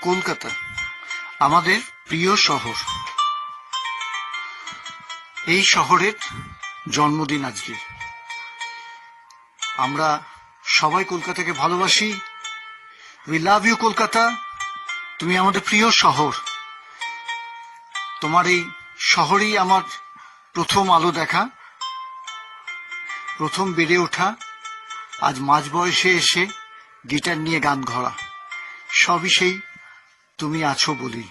কলকাতা আমাদের প্রিয় শহর। এই শহরের জন্মদিন আজকে। আমরা সবাই কলকাতাকে ভালোবাসি। We love you Kolkata. তুমি আমাদের প্রিয় শহর। তোমার এই শহরেই আমার প্রথম আলো দেখা, প্রথম বেড়ে ওঠা, আজ মাঝ বয়সে এসে গিটার নিয়ে গান ধরা, সবই সেই তুমি আছো বলি।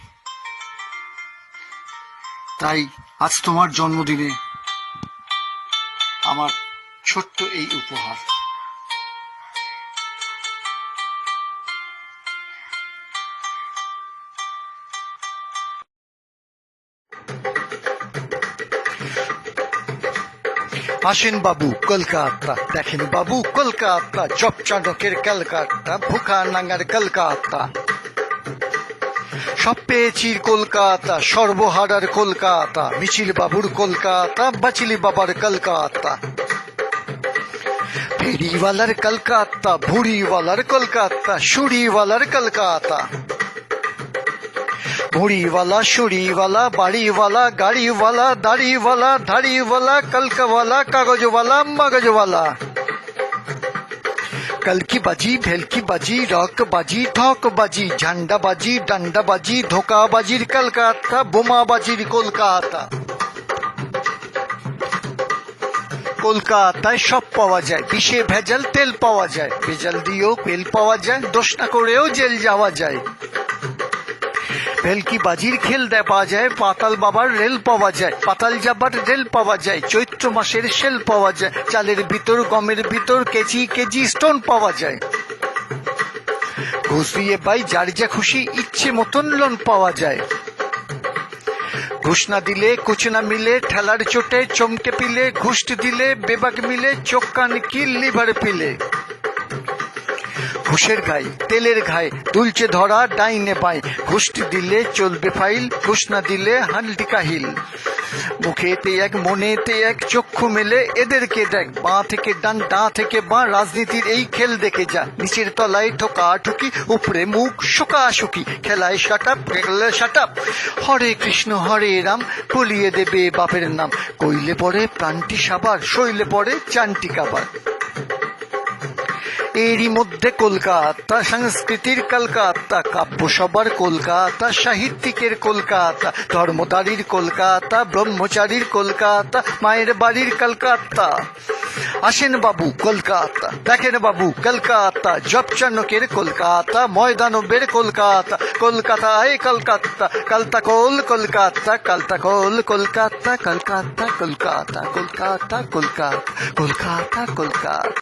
তাই আজ তোমার জন্মদিনে আমার ছোট্ট এই উপহার। আসেন বাবু কলকাতা, দেখেন বাবু কলকাতা, চপচাঁদকের কলকাতা, ভুখা নাঙ্গার কলকাতা। সব পেয়েছি কলকাতা, সর্বহারার কলকাতা, মিছিল বাবুর কলকাতা, বাচিলি বাবার কলকাতা। ফেরিওয়ালার কলকাতা, ভুড়িওয়ালার কলকাতা, সুড়িওয়ালার কলকাতা। ভুড়িওয়ালা, সুড়িওয়ালা, বাড়িওয়ালা, গাড়িওয়ালা, দাড়িওয়ালা, ধাড়িওয়ালা, কলকাওয়ালা, কাগজওয়ালা, মগজওয়ালা। कलकी बाजी, भेलकी बाजी, रॉक बाजी, ठोक बाजी, झंडा बाजी, डंडा बाजी, धोखा बाजीर कलकाता, বোমা বাজির কলকাতা। কলকাতায় সব পাওয়া যায়, বিষে ভেজাল তেল পাওয়া যায়, ভেজাল দিয়েও তেল পাওয়া যায়, দোষ না করেও জেল যাওয়া যায়। ভেলকি বাজির খেল দেখা যায়, পাতাল বাবার রেল পাওয়া যায়, পাতাল যাবার রেল পাওয়া যায়, চৈত্র মাসের সেল পাওয়া যায়, চালের ভিতর গমের ভিতর কেজি কেজি স্টোন পাওয়া যায়। ঘুষ দিয়ে পাই যার যা খুশি ইচ্ছে মতন লোন পাওয়া যায়। ঘুষ না দিলে কুছ না মিলে, ঠেলার চোটে চমকে পিলে, ঘুষ দিলে বেবাক মিলে, চোখ কান কি লিভার পিলে। ঘুষের ঘাই তেলের ঘাই দুলছে ধরা ডাইনে বাই, ঘুষটি দিলে চলবে ফাইল, ঘুষ না দিলে হান্ডি কাহিল। মুখেতে এক মনেতে এক, চক্ষু মেলে এদেরকে দেখ, বাঁ থেকে ডান ডাঁ থেকে বাঁ, রাজনীতির এই খেল দেখে যা। নিচের তলায় ঠোকা ঠুকি, উপরে মুখ শোকাশুকি, খেলায় শাটাপ খেলে শাটাপ। হরে কৃষ্ণ হরে রাম, বলিয়ে দেবে বাপের নাম, কইলে পরে প্রাণটি সাবার, শৈলে পরে চানটি কাবার। এরই মধ্যে কলকাতা, সংস্কৃতির কলকাতা, কাব্য সবার কলকাতা, সাহিত্যিকের কলকাতা, ধর্মদারির কলকাতা, ব্রহ্মচারীর কলকাতা, মায়ের বাড়ির কলকাতা। আসেন বাবু কলকাতা, দেখেন বাবু কলকাতা, জপচানকের কলকাতা, ময়দানবের কলকাতা, কলকাতায় কলকাতা, কলতাকোল কলকাতা, কলতাকোল কলকাতা, কলকাতা কলকাতা, কলকাতা কলকাতা, কলকাতা কলকাতা।